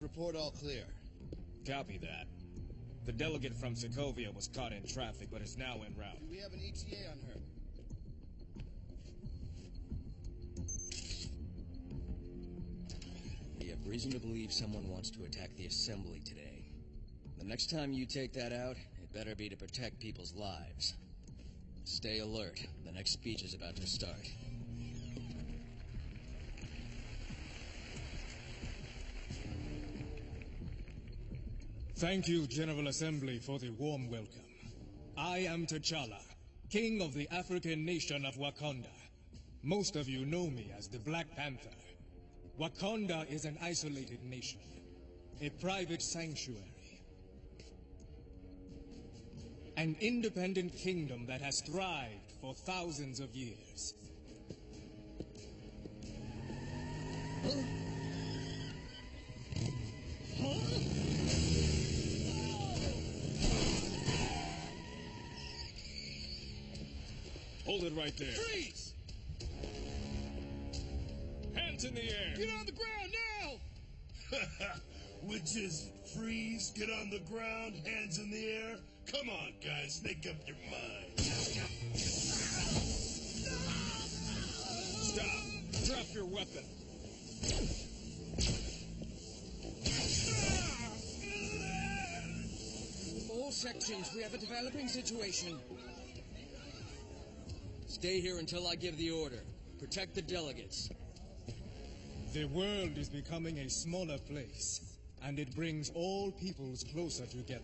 Report all clear. Copy that. The delegate from Sokovia was caught in traffic, but is now en route. Do we have an ETA on her? We have reason to believe someone wants to attack the assembly today. The next time you take that out, it better be to protect people's lives. Stay alert. The next speech is about to start. Thank you, General Assembly, for the warm welcome. I am T'Challa, King of the African nation of Wakanda. Most of you know me as the Black Panther. Wakanda is an isolated nation, a private sanctuary, an independent kingdom that has thrived for thousands of years. Hold it right there. Freeze! Hands in the air! Get on the ground now! Which is freeze, get on the ground, hands in the air. Come on, guys, make up your mind. Stop! Drop your weapon! All sections, we have a developing situation. Stay here until I give the order. Protect the delegates. The world is becoming a smaller place, and it brings all peoples closer together.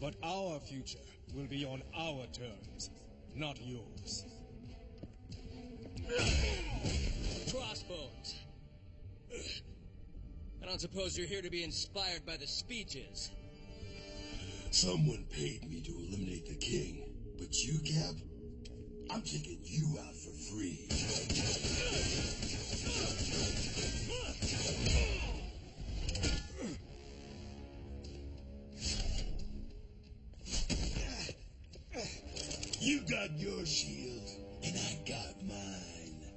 But our future will be on our terms, not yours. Crossbones. I don't suppose you're here to be inspired by the speeches. Someone paid me to eliminate the king, but you, Cap, I'm taking you out for free. You got your shield, and I got mine.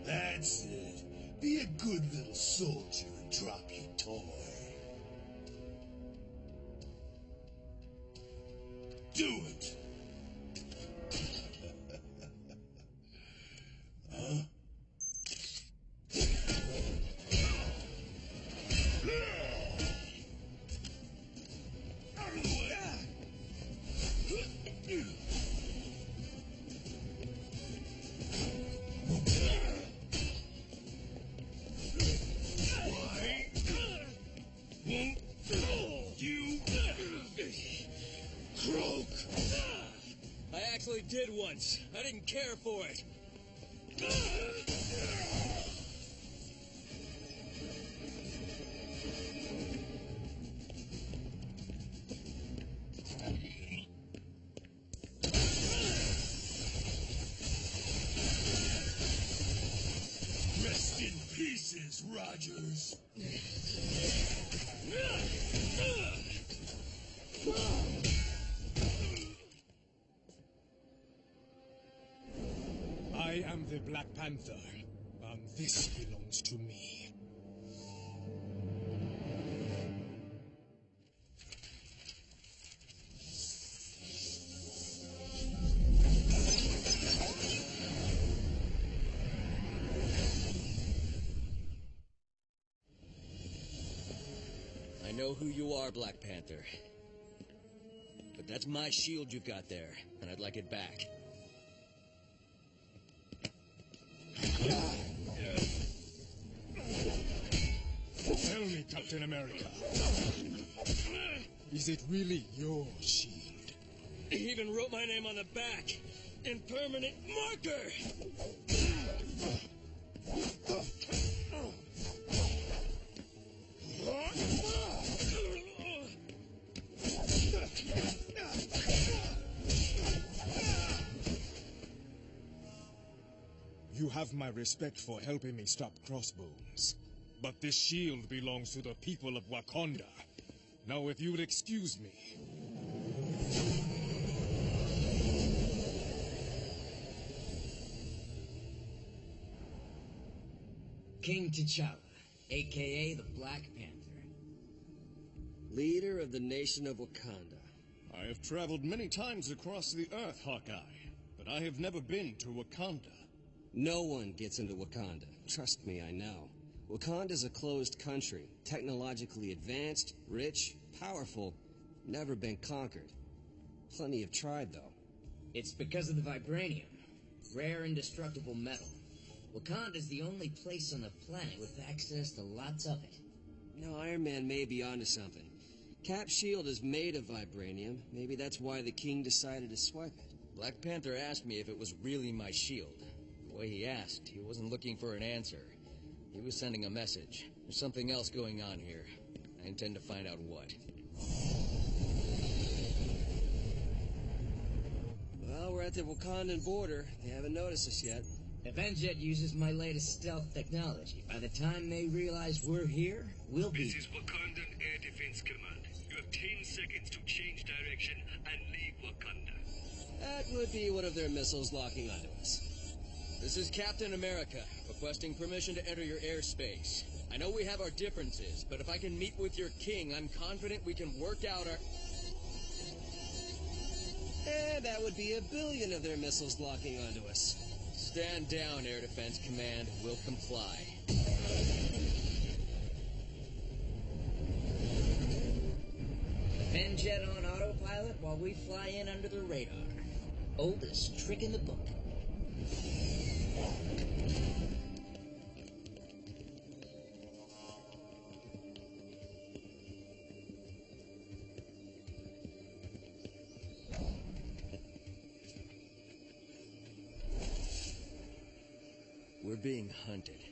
That's it. Be a good little soldier and drop your toy. Do it! Huh? Out of the way! Why won't you croak? I actually did once. I didn't care for it. Rest in pieces, Rogers. I am the Black Panther, and this belongs to me. I know who you are, Black Panther. But that's my shield you've got there, and I'd like it back. Tell me, Captain America, is it really your shield? He even wrote my name on the back in permanent marker! You have my respect for helping me stop Crossbones. But this shield belongs to the people of Wakanda. Now, if you would excuse me. King T'Challa, a.k.a. the Black Panther. Leader of the nation of Wakanda. I have traveled many times across the earth, Hawkeye, but I have never been to Wakanda. No one gets into Wakanda. Trust me, I know. Wakanda's a closed country, technologically advanced, rich, powerful, never been conquered. Plenty have tried, though. It's because of the vibranium, rare indestructible metal. Wakanda's the only place on the planet with access to lots of it. No, Iron Man may be onto something. Cap's shield is made of vibranium. Maybe that's why the king decided to swipe it. Black Panther asked me if it was really my shield. The way he asked, he wasn't looking for an answer. He was sending a message. There's something else going on here. I intend to find out what. Well, we're at the Wakandan border. They haven't noticed us yet. Avengers uses my latest stealth technology. By the time they realize we're here, we'll be... This is Wakandan Air Defense Command. You have 10 seconds to change direction and leave Wakanda. That would be one of their missiles locking onto us. This is Captain America, requesting permission to enter your airspace. I know we have our differences, but if I can meet with your king, I'm confident we can work out our... That would be 1 billion of their missiles locking onto us. Stand down, Air Defense Command. We'll comply. Jet on autopilot while we fly in under the radar. Oldest trick in the book. We're being hunted.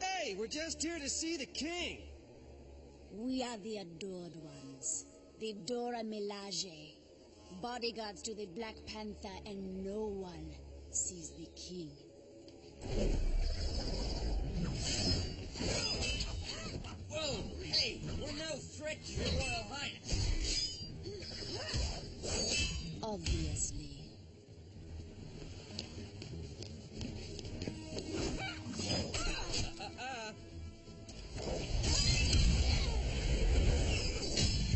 Hey, we're just here to see the king. We are the adored ones, the Dora Milaje, bodyguards to the Black Panther, and no one sees the king. Whoa! Hey! We're no threat to your Royal Highness! Obviously.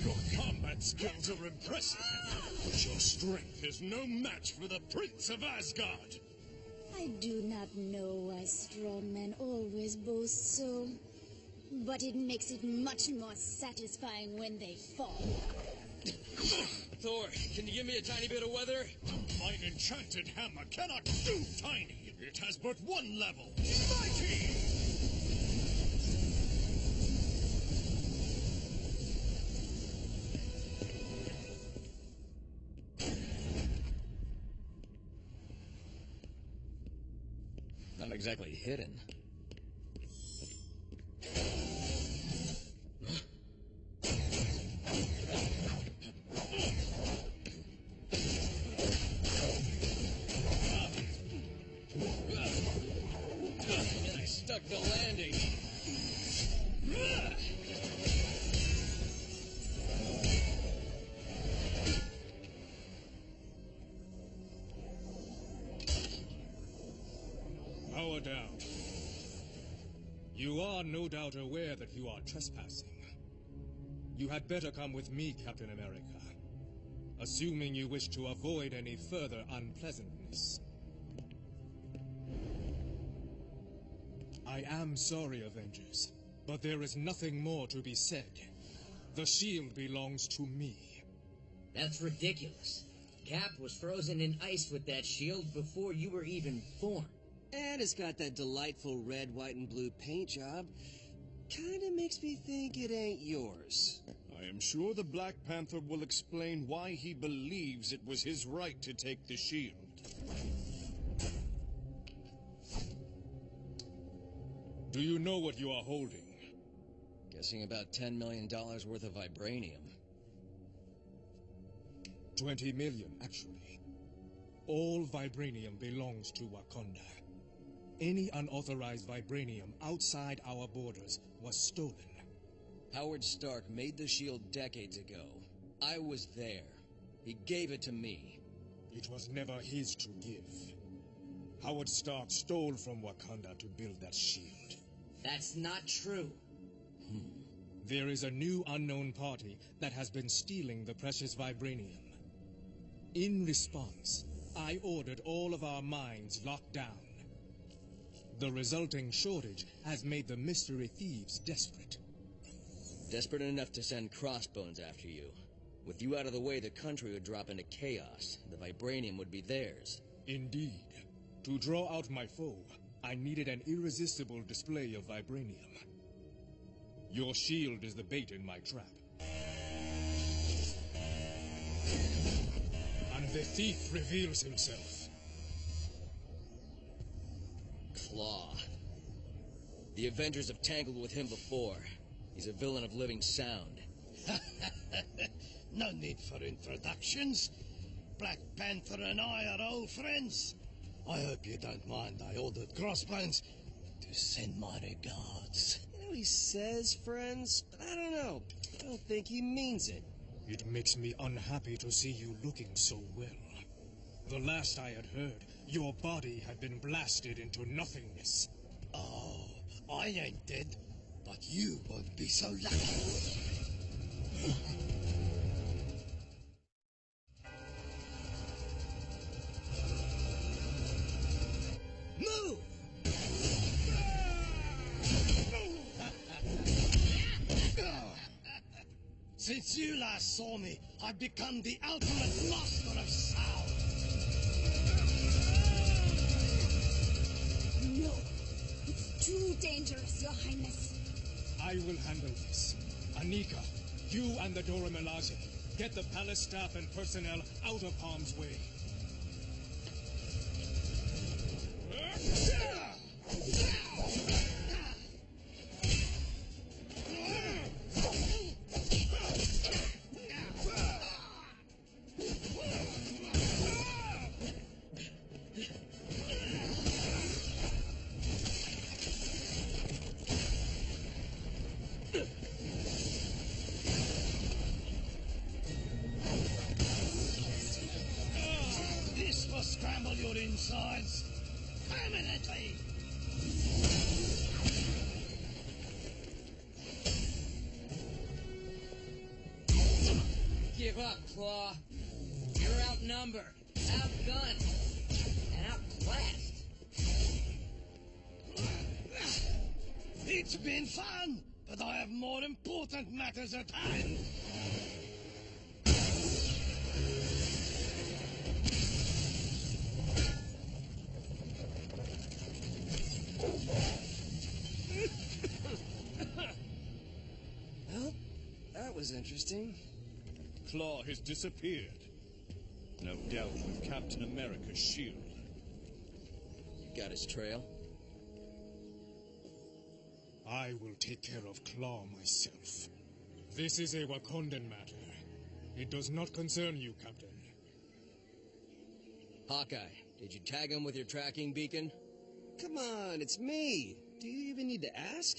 Your combat skills are impressive, but your strength is no match for the Prince of Asgard. I do not know why strong men always boast so, but it makes it much more satisfying when they fall. Thor, can you give me a tiny bit of weather? Mine enchanted hammer cannot do tiny. It has but one level. Mighty! Not exactly hidden. I stuck the landing. Power down. You are no doubt aware that you are trespassing. You had better come with me, Captain America. Assuming you wish to avoid any further unpleasantness. I am sorry, Avengers, but there is nothing more to be said. The shield belongs to me. That's ridiculous. Cap was frozen in ice with that shield before you were even born. And it's got that delightful red, white, and blue paint job. Kinda makes me think it ain't yours. I am sure the Black Panther will explain why he believes it was his right to take the shield. Do you know what you are holding? Guessing about $10 million worth of vibranium. 20 million, actually. All vibranium belongs to Wakanda. Any unauthorized vibranium outside our borders was stolen. Howard Stark made the shield decades ago. I was there. He gave it to me. It was never his to give. Howard Stark stole from Wakanda to build that shield. That's not true. There is a new unknown party that has been stealing the precious vibranium. In response, I ordered all of our mines locked down. The resulting shortage has made the mystery thieves desperate. Desperate enough to send crossbones after you. With you out of the way, the country would drop into chaos. The vibranium would be theirs. Indeed. To draw out my foe, I needed an irresistible display of vibranium. Your shield is the bait in my trap. And the thief reveals himself. Claw. The Avengers have tangled with him before. He's a villain of living sound. No need for introductions. Black Panther and I are old friends. I hope you don't mind I ordered Crossbones to send my regards. You know, he says friends, but I don't know. I don't think he means it. It makes me unhappy to see you looking so well. The last I had heard, your body had been blasted into nothingness. Oh, I ain't dead, but you won't be so lucky. Move! Since you last saw me, I've become the ultimate master of sound. No, it's too dangerous, Your Highness. I will handle this. Anika, you and the Dora Milaje, get the palace staff and personnel out of harm's way. This will scramble your insides permanently. Give up, Claw. You're outnumbered, outgunned, and outclassed. It's been fun, but I have more important matters at hand. Well, that was interesting. Claw has disappeared. No doubt with Captain America's shield. You got his trail? I will take care of Claw myself. This is a Wakandan matter. It does not concern you, Captain. Hawkeye, did you tag him with your tracking beacon? Come on, it's me. Do you even need to ask?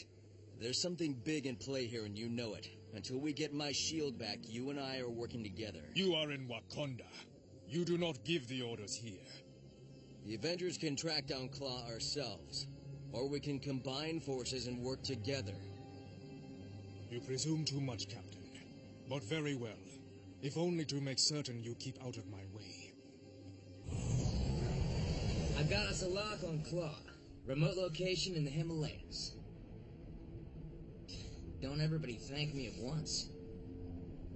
There's something big in play here and you know it. Until we get my shield back, you and I are working together. You are in Wakanda. You do not give the orders here. The Avengers can track down Claw ourselves. Or we can combine forces and work together. You presume too much, Captain. But very well. If only to make certain you keep out of my way. I've got us a lock on Claw. Remote location in the Himalayas. Don't everybody thank me at once.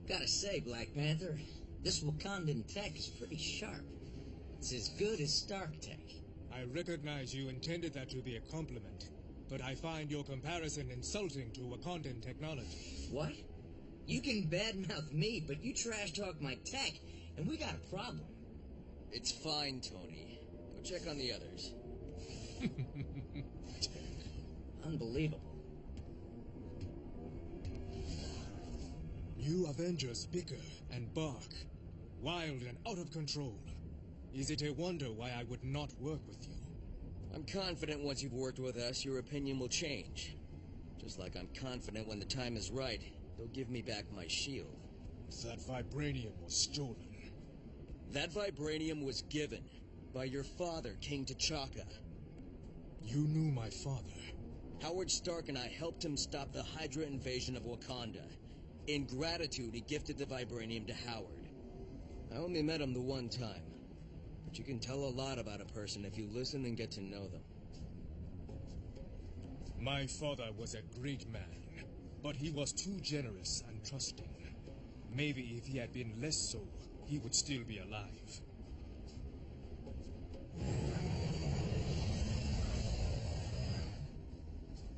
Gotta say, Black Panther, this Wakandan tech is pretty sharp. It's as good as Stark tech. I recognize you intended that to be a compliment, but I find your comparison insulting to Wakandan technology. What? You can badmouth me, but you trash-talk my tech, and we got a problem. It's fine, Tony. Go check on the others. Unbelievable. You Avengers bicker and bark, wild and out of control. Is it a wonder why I would not work with you? I'm confident once you've worked with us, your opinion will change. Just like I'm confident when the time is right, you'll give me back my shield. That vibranium was stolen. That vibranium was given by your father, King T'Chaka. You knew my father. Howard Stark and I helped him stop the Hydra invasion of Wakanda. In gratitude, he gifted the vibranium to Howard. I only met him the one time, but you can tell a lot about a person if you listen and get to know them. My father was a great man, but he was too generous and trusting. Maybe if he had been less so, he would still be alive.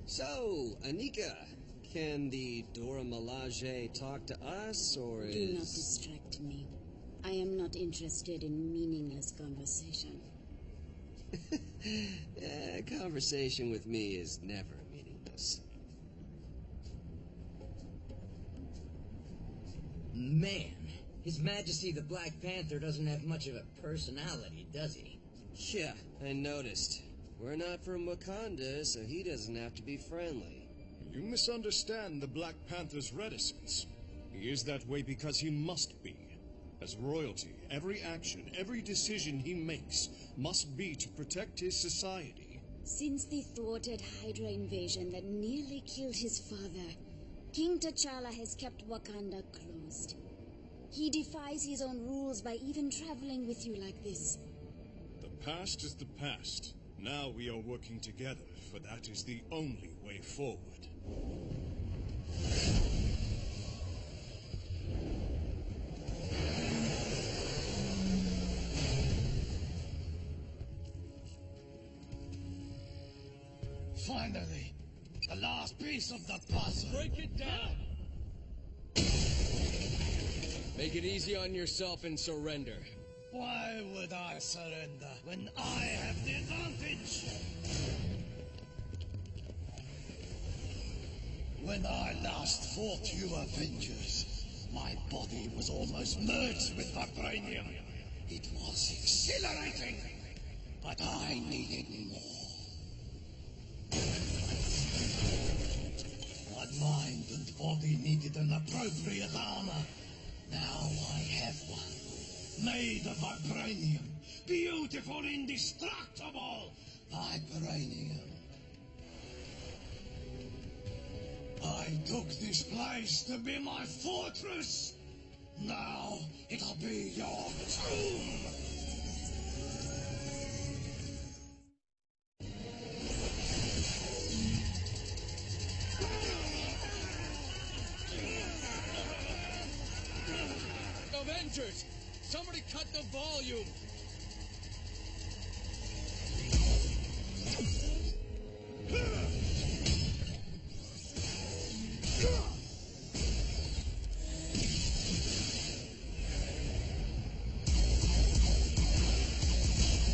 So, Anika, can the Dora Milaje talk to us, or Do not distract me. I am not interested in meaningless conversation. Conversation with me is never meaningless. Man, His Majesty the Black Panther doesn't have much of a personality, does he? Yeah, I noticed. We're not from Wakanda, so he doesn't have to be friendly. You misunderstand the Black Panther's reticence. He is that way because he must be. As royalty, every action, every decision he makes must be to protect his society. Since the thwarted Hydra invasion that nearly killed his father, King T'Challa has kept Wakanda closed. He defies his own rules by even traveling with you like this. The past is the past. Now we are working together, for that is the only way forward. Finally, the last piece of the puzzle. Break it down! Make it easy on yourself and surrender. Why would I surrender when I have the advantage? When I last fought you Avengers, my body was almost merged with vibranium. It was exhilarating, but I needed more. My mind and body needed an appropriate armor. Now I have one. Made of vibranium. Beautiful, indestructible vibranium. I took this place to be my fortress. Now it'll be your tomb. Avengers! Somebody cut the volume!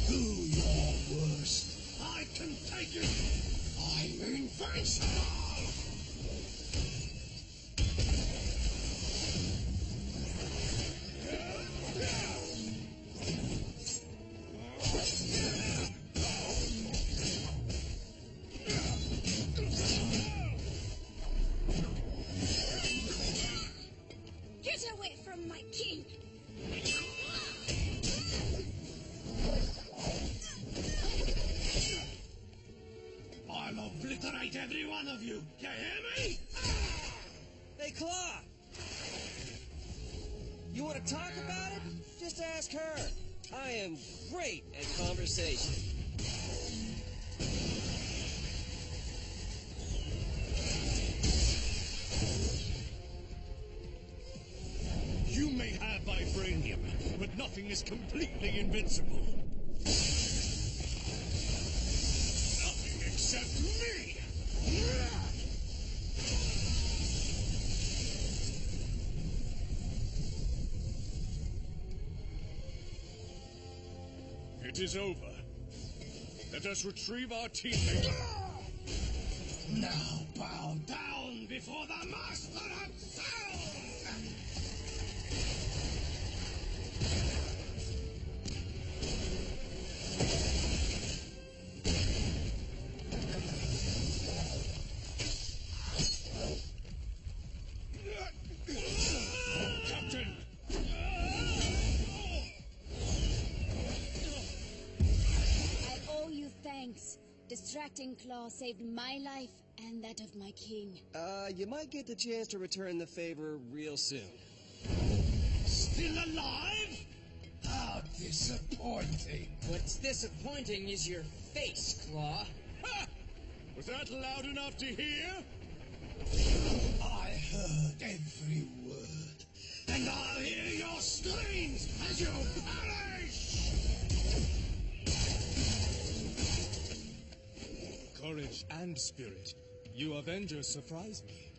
Do your worst. I can take it. I'm invincible. Get away from my king! I'll obliterate every one of you. You hear me? Hey, Claw! You want to talk about it? Just ask her. I am great at conversation. You may have vibranium, but nothing is completely invincible. Nothing except me! It is over. Let us retrieve our teammate. Now bow down before the master of sound! Captain! distracting claw saved my life and that of my king. You might get the chance to return the favor real soon. Still alive? How disappointing. What's disappointing is your face, Claw. Ha! Was that loud enough to hear? I heard every word, and I'll hear your screams as you perish! Courage and spirit. You Avengers surprise me.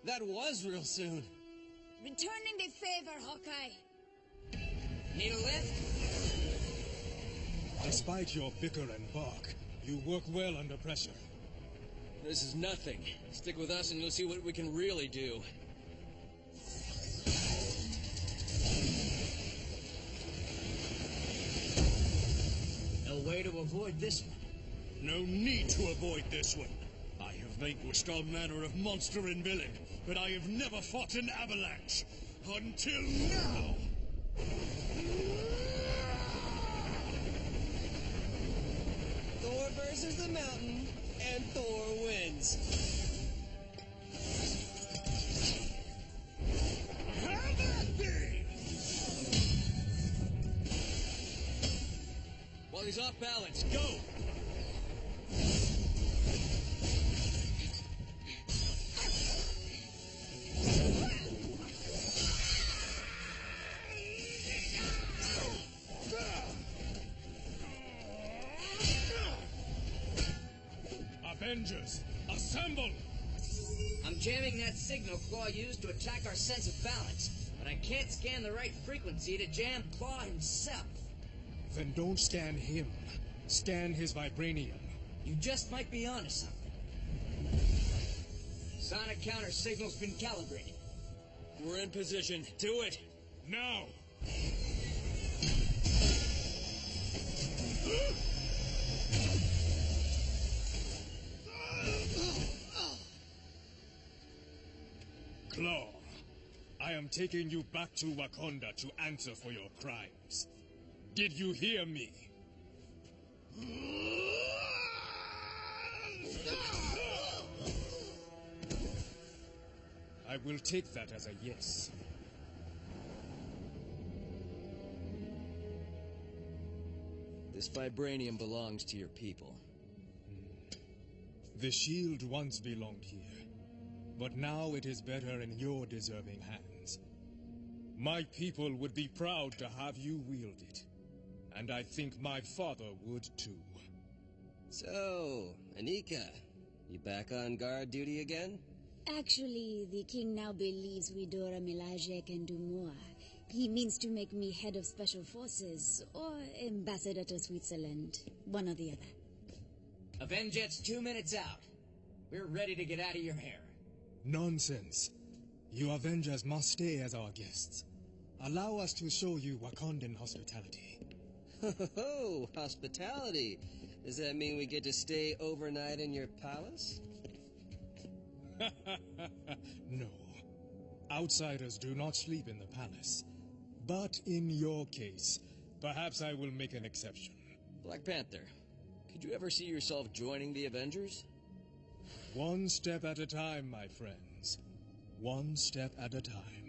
That was real soon. Returning the favor, Hawkeye. Need a lift? Despite your bicker and bark, you work well under pressure. This is nothing. Stick with us and you'll see what we can really do. No way to avoid this one. No need to avoid this one. I have vanquished all manner of monster and villain, but I have never fought an avalanche. Until now! Thor versus the mountain, and Thor wins. Have at thee! While he's off balance, go! Avengers, assemble! I'm jamming that signal Claw used to attack our sense of balance, but I can't scan the right frequency to jam Claw himself. Then don't scan him. Scan his vibranium. You just might be onto something. Sonic counter signal's been calibrated. We're in position. Do it! Now! Claw, I am taking you back to Wakanda to answer for your crimes. Did you hear me? I will take that as a yes. This vibranium belongs to your people. The shield once belonged here, but now it is better in your deserving hands. My people would be proud to have you wield it, and I think my father would too. So, Anika, you back on guard duty again? Actually, the king now believes Widora Milaje can do more. He means to make me head of special forces, or ambassador to Switzerland. One or the other. Avenget's 2 minutes out. We're ready to get out of your hair. Nonsense. You Avengers must stay as our guests. Allow us to show you Wakandan hospitality. Ho, hospitality. Does that mean we get to stay overnight in your palace? No. Outsiders do not sleep in the palace. But in your case, perhaps I will make an exception. Black Panther, could you ever see yourself joining the Avengers? One step at a time, my friends. One step at a time.